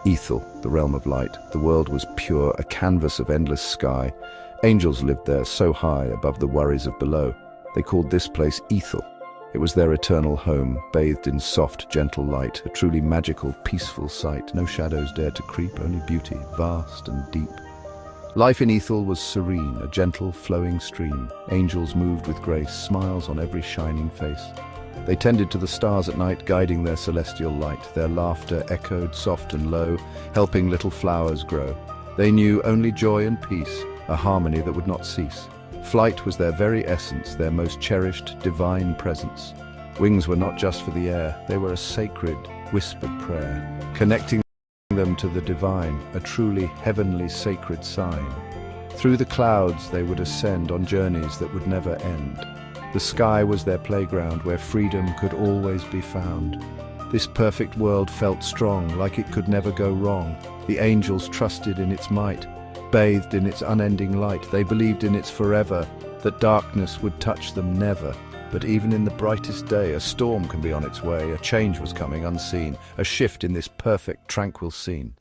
Ethel, the realm of light. The world was pure, a canvas of endless sky. Angels lived there so high above the worries of below. They called this place Ethel. It was their eternal home, bathed in soft, gentle light, a truly magical, peaceful sight. No shadows dared to creep, only beauty, vast and deep. Life in Ethel was serene, a gentle, flowing stream. Angels moved with grace, smiles on every shining face. They tended to the stars at night, guiding their celestial light. Their laughter echoed soft and low, helping little flowers grow. They knew only joy and peace, a harmony that would not cease. Flight was their very essence, their most cherished, divine presence. Wings were not just for the air, they were a sacred, whispered prayer, connecting them to the divine, a truly heavenly sacred sign. Through the clouds they would ascend on journeys that would never end. The sky was their playground where freedom could always be found. This perfect world felt strong, like it could never go wrong. The angels trusted in its might, bathed in its unending light. They believed in its forever, that darkness would touch them never. But even in the brightest day, a storm can be on its way. A change was coming unseen, a shift in this perfect, tranquil scene.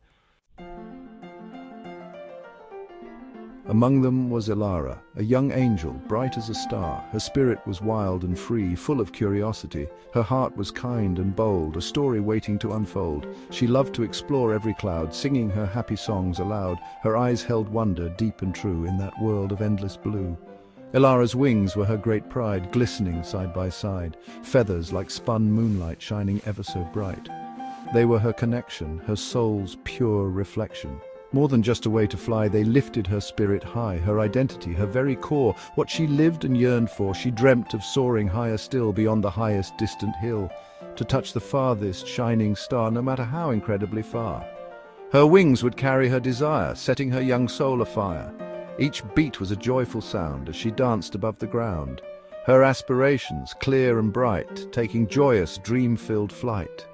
Among them was Elara, a young angel, bright as a star. Her spirit was wild and free, full of curiosity. Her heart was kind and bold, a story waiting to unfold. She loved to explore every cloud, singing her happy songs aloud. Her eyes held wonder, deep and true, in that world of endless blue. Elara's wings were her great pride, glistening side by side, feathers like spun moonlight shining ever so bright. They were her connection, her soul's pure reflection. More than just a way to fly, they lifted her spirit high, her identity, her very core, what she lived and yearned for. She dreamt of soaring higher still, beyond the highest distant hill, to touch the farthest shining star, no matter how incredibly far. Her wings would carry her desire, setting her young soul afire. Each beat was a joyful sound as she danced above the ground, her aspirations clear and bright, taking joyous, dream-filled flight.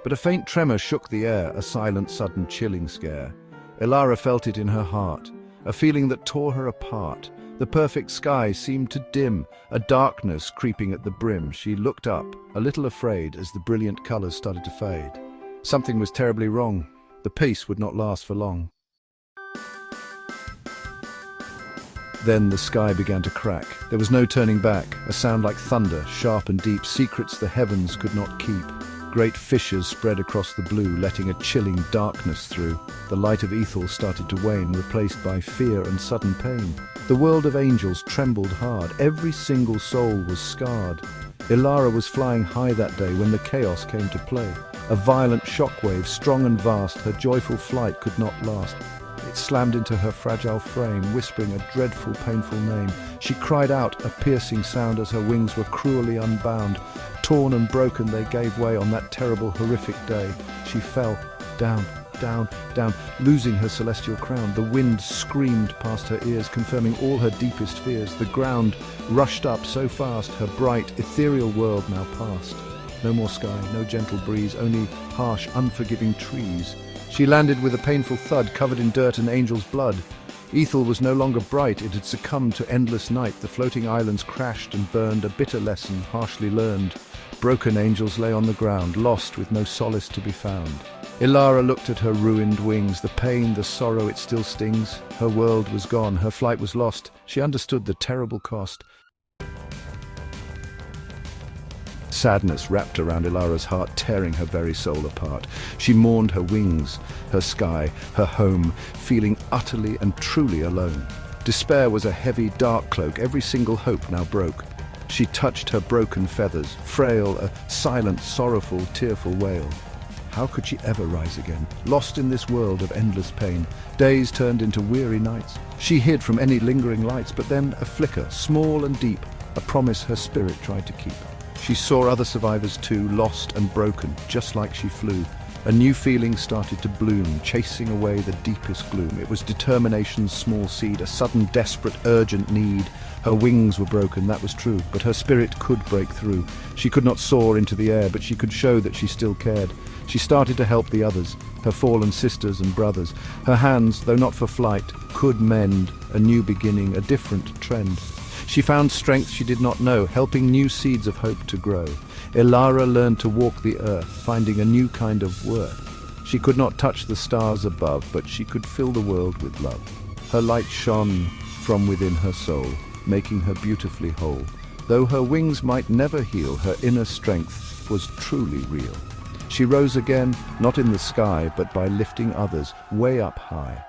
But a faint tremor shook the air, a silent, sudden, chilling scare. Elara felt it in her heart, a feeling that tore her apart. The perfect sky seemed to dim, a darkness creeping at the brim. She looked up, a little afraid, as the brilliant colors started to fade. Something was terribly wrong. The peace would not last for long. Then the sky began to crack. There was no turning back, a sound like thunder, sharp and deep, secrets the heavens could not keep. Great fissures spread across the blue, letting a chilling darkness through. The light of Ethel started to wane, replaced by fear and sudden pain. The world of angels trembled hard. Every single soul was scarred. Elara was flying high that day when the chaos came to play. A violent shockwave, strong and vast, her joyful flight could not last. It slammed into her fragile frame, whispering a dreadful, painful name. She cried out, a piercing sound, as her wings were cruelly unbound. Torn and broken, they gave way on that terrible, horrific day. She fell, down, down, down, losing her celestial crown. The wind screamed past her ears, confirming all her deepest fears. The ground rushed up so fast, her bright, ethereal world now passed. No more sky, no gentle breeze, only harsh, unforgiving trees. She landed with a painful thud, covered in dirt and angels' blood. Ethel was no longer bright, it had succumbed to endless night. The floating islands crashed and burned, a bitter lesson harshly learned. Broken angels lay on the ground, lost with no solace to be found. Elara looked at her ruined wings, the pain, the sorrow, it still stings. Her world was gone, her flight was lost. She understood the terrible cost. Sadness wrapped around Elara's heart, tearing her very soul apart. She mourned her wings, her sky, her home, feeling utterly and truly alone. Despair was a heavy, dark cloak, every single hope now broke. She touched her broken feathers, frail, a silent, sorrowful, tearful wail. How could she ever rise again, lost in this world of endless pain? Days turned into weary nights. She hid from any lingering lights, but then a flicker, small and deep, a promise her spirit tried to keep. She saw other survivors too, lost and broken, just like she flew. A new feeling started to bloom, chasing away the deepest gloom. It was determination's small seed, a sudden, desperate, urgent need. Her wings were broken, that was true, but her spirit could break through. She could not soar into the air, but she could show that she still cared. She started to help the others, her fallen sisters and brothers. Her hands, though not for flight, could mend a new beginning, a different trend. She found strength she did not know, helping new seeds of hope to grow. Elara learned to walk the earth, finding a new kind of worth. She could not touch the stars above, but she could fill the world with love. Her light shone from within her soul, making her beautifully whole. Though her wings might never heal, her inner strength was truly real. She rose again, not in the sky, but by lifting others way up high.